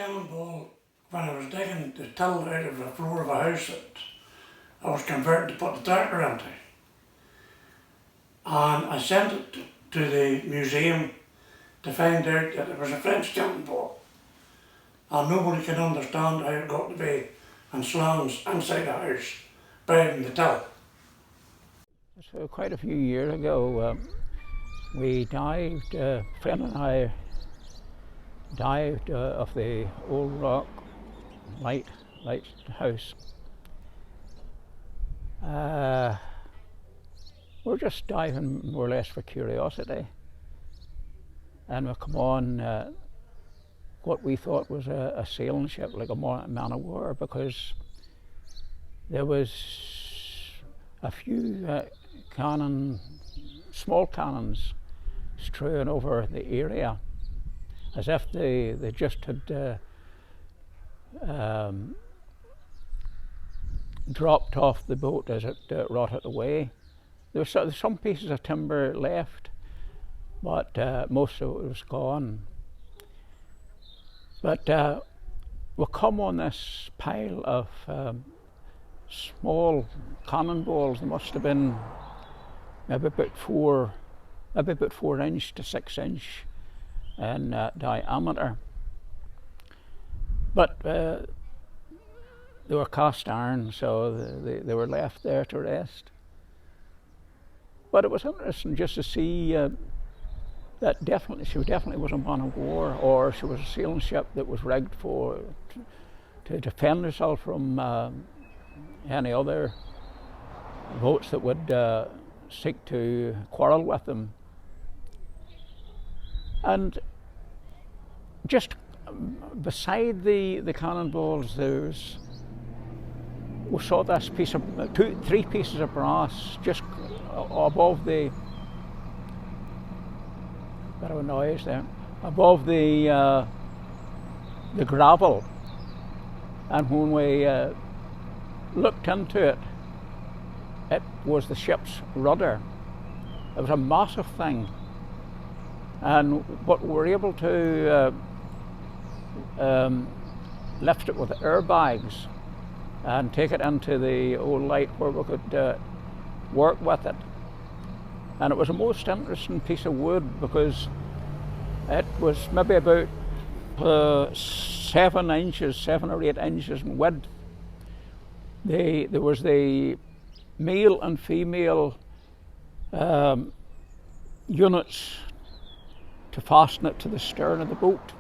cannonball when I was digging the till out of the floor of a house that I was converting to put the tractor into. And I sent it to the museum to find out that it was a French cannonball. And nobody could understand how it got to be in slums inside a house, buried in the till. So quite a few years ago, we dived, a friend and I dived off the old rock Lighthouse. We're just diving more or less for curiosity, and we come on what we thought was a sailing ship, like a man of war, because there was a few small cannons strewn over the area, as if they just had dropped off the boat as it rotted away. There was some pieces of timber left, but most of it was gone. But we come on this pile of small cannonballs. They must have been maybe about 4 inch to 6 inch in diameter. But they were cast iron, so they were left there to rest. But it was interesting just to see that she definitely was a man of war, or she was a sailing ship that was rigged to defend herself from any other boats that would seek to quarrel with them. And just beside the cannonballs, we saw this three pieces of brass just above the, bit of a noise there, above the gravel. And when we looked into it, it was the ship's rudder. It was a massive thing, but we were able to lift it with airbags and take it into the old light where we could work with it. And it was a most interesting piece of wood, because it was maybe about 7 or 8 inches in width. There was the male and female units to fasten it to the stern of the boat.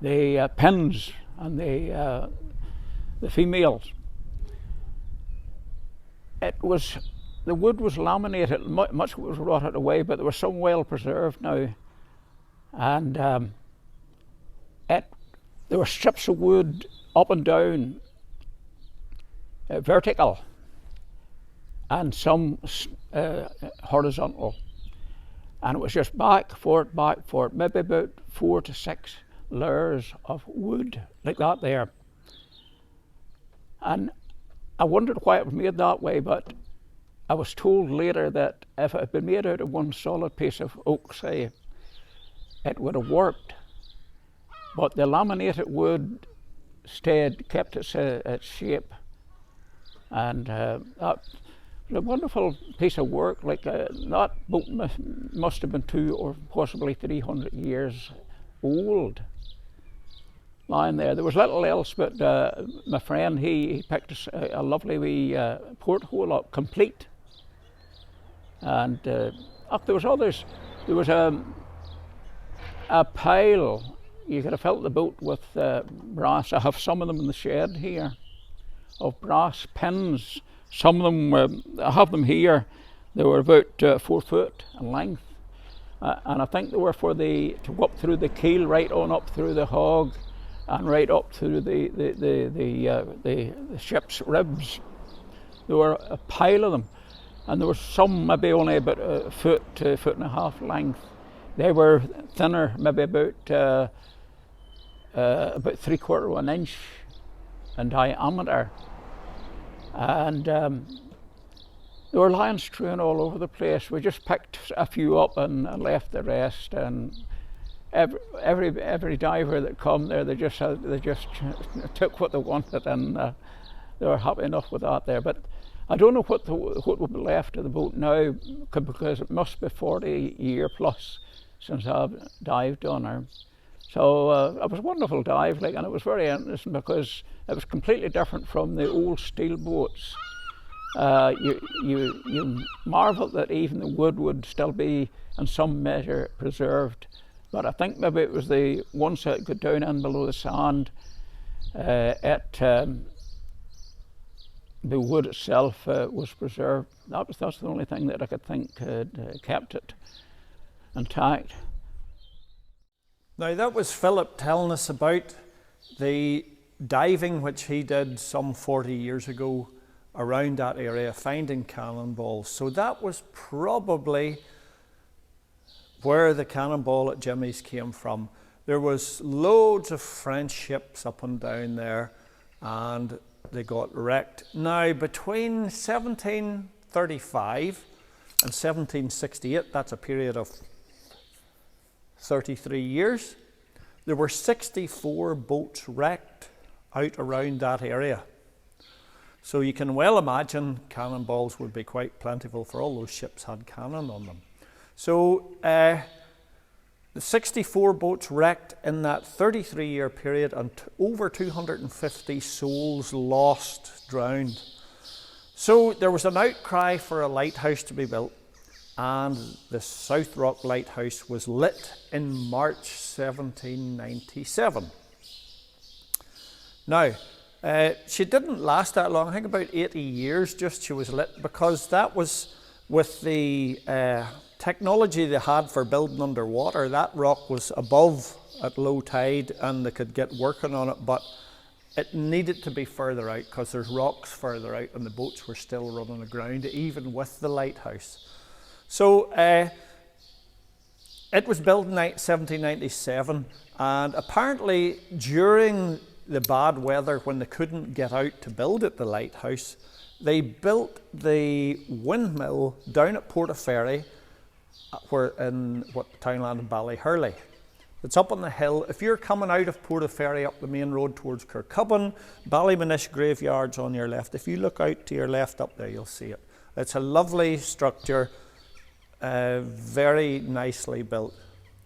The pins and the females. The wood was laminated, much of it was rotted away, but there was some well preserved now. And there were strips of wood up and down, vertical, and some horizontal. And it was just back, forth, maybe about 4 to 6 layers of wood like that there. And I wondered why it was made that way, but I was told later that if it had been made out of one solid piece of oak, say, it would have worked. But the laminated wood kept its shape. And that was a wonderful piece of work. Like that boat must have been 200 or possibly 300 years old, lying there. There was little else, but my friend, he picked a lovely wee porthole up, complete. And there was others. There was a pile. You could have filled the boat with brass. I have some of them in the shed here, of brass pins. Some of them I have them here. They were about 4 foot in length, and I think they were to go up through the keel, right on up through the hog, and right up through the ship's ribs. There were a pile of them, and there were some maybe only about a foot to a foot and a half length. They were thinner, maybe about 3/4 of an inch in diameter, and they were lying strewn all over the place. We just picked a few up and left the rest, and every diver that come there, they just took what they wanted, and they were happy enough with that there. But I don't know what will be left of the boat now, because it must be 40 year plus since I've dived on her. So it was a wonderful dive, like, and it was very interesting because it was completely different from the old steel boats. You marvel that even the wood would still be in some measure preserved, but I think maybe it was the ones that got down in below the sand. The wood itself was preserved. That's the only thing that I could think had kept it intact. Now that was Philip telling us about the diving which he did some 40 years ago around that area, finding cannonballs. So that was probably where the cannonball at Jimmy's came from. There was loads of French ships up and down there, and they got wrecked. Now between 1735 and 1768, that's a period of 33 years, there were 64 boats wrecked out around that area. So you can well imagine cannonballs would be quite plentiful, for all those ships had cannon on them. So the 64 boats wrecked in that 33-year period, and over 250 souls lost, drowned. So there was an outcry for a lighthouse to be built, and the South Rock Lighthouse was lit in March 1797. Now, she didn't last that long. I think about 80 years just she was lit, because that was with the technology they had for building underwater. That rock was above at low tide and they could get working on it, but it needed to be further out because there's rocks further out and the boats were still running aground even with the lighthouse. So it was built in 1797, and apparently during the bad weather, when they couldn't get out to build at the lighthouse, they built the windmill down at Portaferry, where in what the townland of Ballyhurley. It's up on the hill. If you're coming out of Portaferry up the main road towards Kirkcudbright, Ballymanish graveyard's on your left. If you look out to your left up there, you'll see it. It's a lovely structure, very nicely built.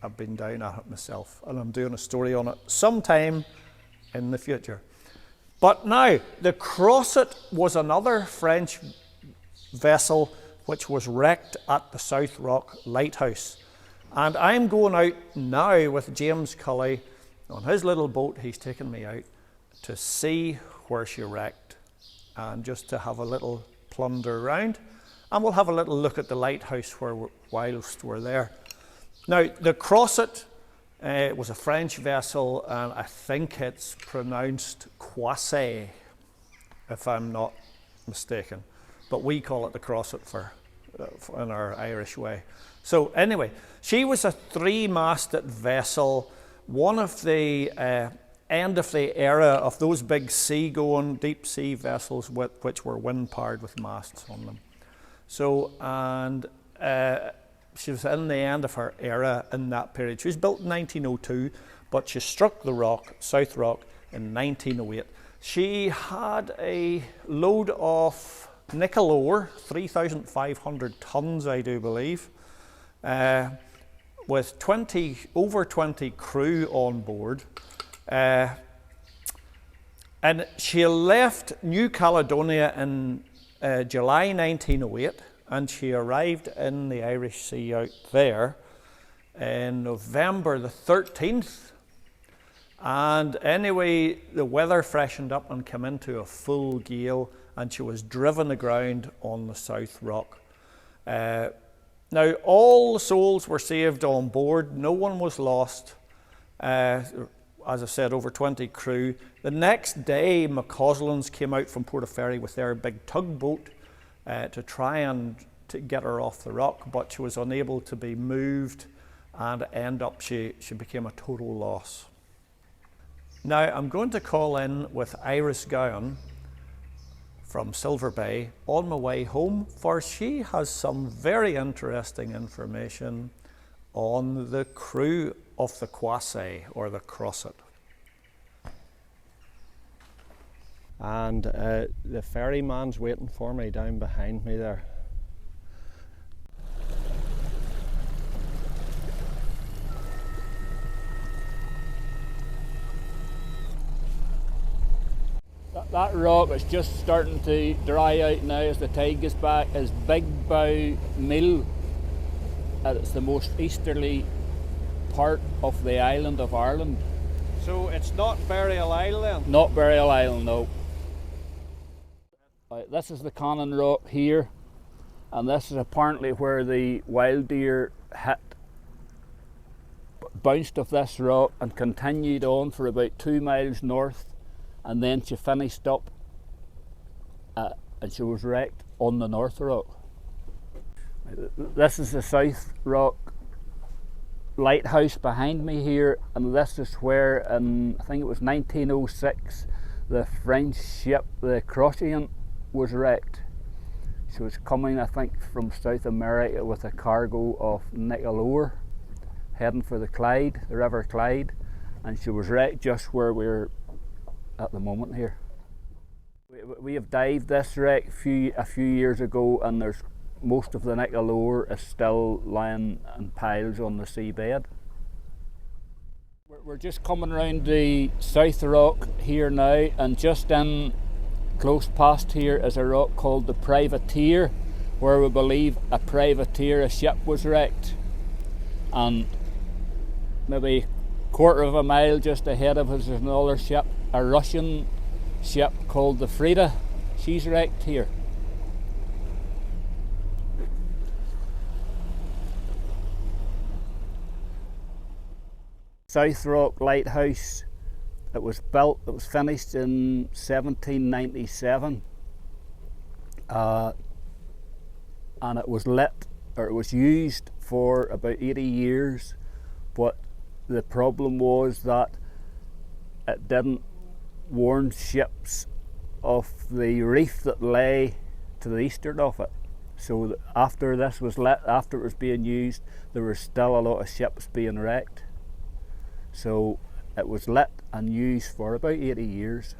I've been down at it myself, and I'm doing a story on it sometime in the future. But now, the Crossett was another French vessel which was wrecked at the South Rock Lighthouse. And I'm going out now with James Cully on his little boat. He's taken me out to see where she wrecked and just to have a little plunder around. And we'll have a little look at the lighthouse whilst we're there. Now, the Crossett was a French vessel, and I think it's pronounced Croisset, if I'm not mistaken. But we call it the Crossett in our Irish way. So anyway, she was a three-masted vessel, one of the end of the era of those big sea-going, deep-sea vessels which were wind-powered with masts on them. So, and she was in the end of her era in that period. She was built in 1902, but she struck the rock, South Rock, in 1908. She had a load of nickel ore, 3,500 tons, I do believe, with over 20 crew on board. And she left New Caledonia in July 1908, and she arrived in the Irish Sea out there in November the 13th. And anyway, the weather freshened up and came into a full gale, and she was driven aground on the South Rock. Now, all the souls were saved on board. No one was lost. As I said, over 20 crew. The next day, McCauslands came out from Portaferry with their big tugboat to try and to get her off the rock, but she was unable to be moved, and she became a total loss. Now, I'm going to call in with Iris Gowan from Silver Bay on my way home, for she has some very interesting information on the crew of the Croisset or the Crossett. And the ferryman's waiting for me down behind me there. That rock is just starting to dry out now as the tide gets back, is Big Bow Mill, and it's the most easterly part of the island of Ireland. So it's not Burial Island? Not Burial Island, no. This is the Cannon Rock here, and this is apparently where the wild deer hit, bounced off this rock and continued on for about 2 miles north, and then she finished up and she was wrecked on the North Rock. This is the South Rock Lighthouse behind me here, and this is where in, I think it was 1906, the French ship, the Croisset, was wrecked. She was coming, I think, from South America with a cargo of nickel ore, heading for the Clyde, the River Clyde, and she was wrecked just where we're at the moment here. We have dived this wreck a few years ago, and there's most of the nickel ore is still lying in piles on the seabed. We're just coming around the South Rock here now, and just in close past here is a rock called the Privateer, where we believe a privateer, a ship, was wrecked. And maybe a quarter of a mile just ahead of us is another ship, a Russian ship called the Frida. She's wrecked here. South Rock Lighthouse, it was finished in 1797, and it was lit, or it was used for about 80 years, but the problem was that it didn't warn ships of the reef that lay to the eastward of it. So after this was lit, after it was being used, there were still a lot of ships being wrecked. So it was lit and used for about 80 years.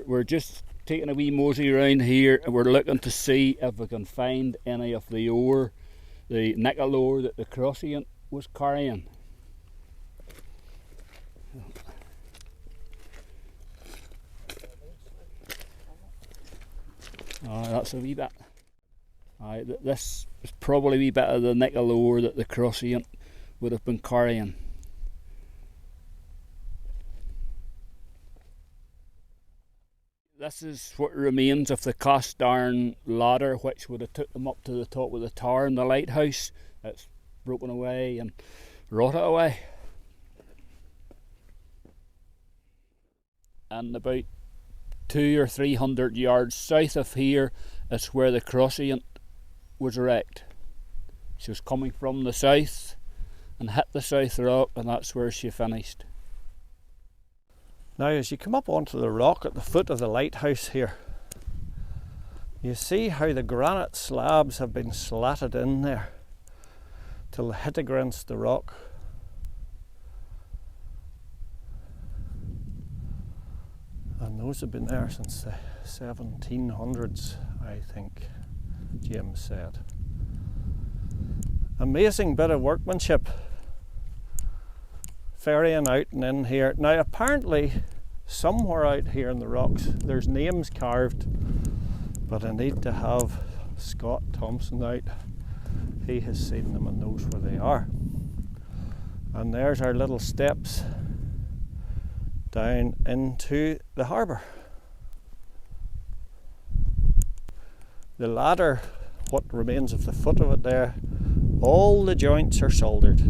We're just taking a wee mosey around here, and we're looking to see if we can find any of the ore, the nickel ore that the Croisset was carrying. That's a wee bit. This is probably a wee bit of the nickel ore that the Croisset would have been carrying. This is what remains of the cast iron ladder which would have took them up to the top of the tower in the lighthouse. It's broken away and rotted away. And about 200 or 300 yards south of here is where the Croisset was wrecked. She was coming from the south and hit the South Rock, and that's where she finished. Now, as you come up onto the rock at the foot of the lighthouse here, you see how the granite slabs have been slatted in there till they hit against the rock. And those have been there since the 1700s, I think James said. Amazing bit of workmanship, ferrying out and in here. Now apparently somewhere out here in the rocks there's names carved, but I need to have Scott Thompson out. He has seen them and knows where they are. And there's our little steps down into the harbour. The ladder, what remains of the foot of it there, all the joints are soldered.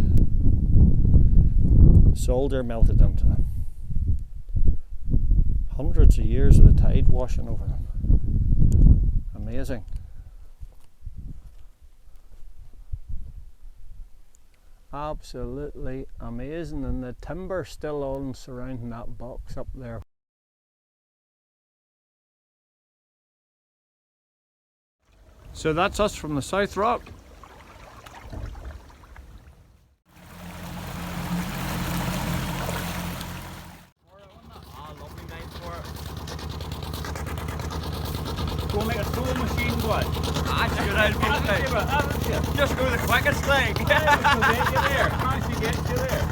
solder melted into them. Hundreds of years of the tide washing over them. Amazing. Absolutely amazing, and the timber still on surrounding that box up there. So that's us from the South Rock. Go make a sewing machine, what? Just go the quickest thing. How she get you there?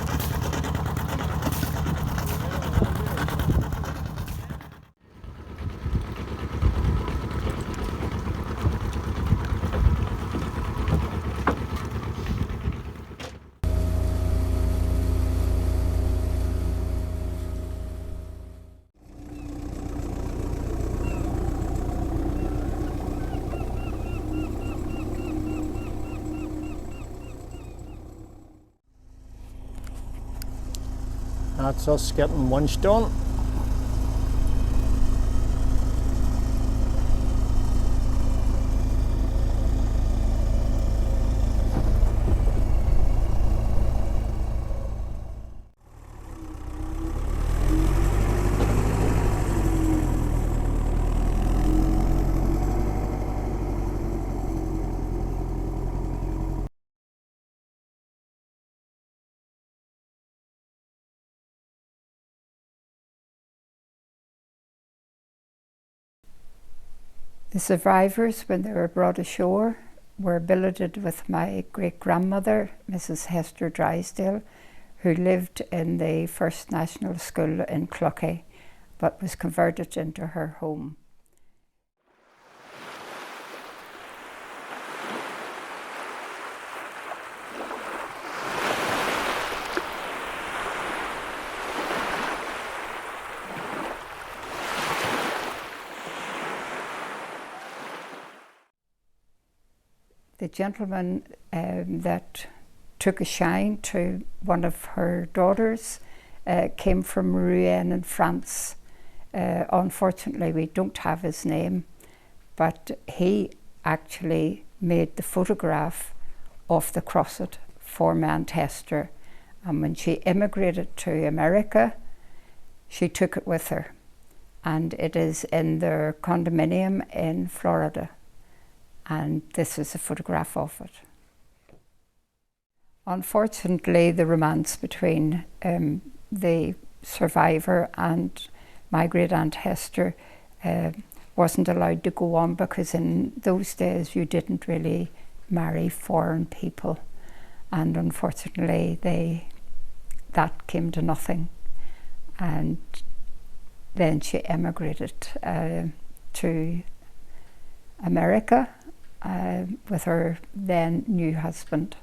That's us getting one done. The survivors, when they were brought ashore, were billeted with my great-grandmother, Mrs. Hester Drysdale, who lived in the First National School in Clucky, but was converted into her home. The gentleman that took a shine to one of her daughters came from Rouen in France. Unfortunately, we don't have his name, but he actually made the photograph of the Crossett for my Aunt Hester. And when she immigrated to America, she took it with her. And it is in their condominium in Florida. And this is a photograph of it. Unfortunately, the romance between the survivor and my great aunt Hester wasn't allowed to go on, because in those days you didn't really marry foreign people, and unfortunately that came to nothing. And then she emigrated to America with her then new husband.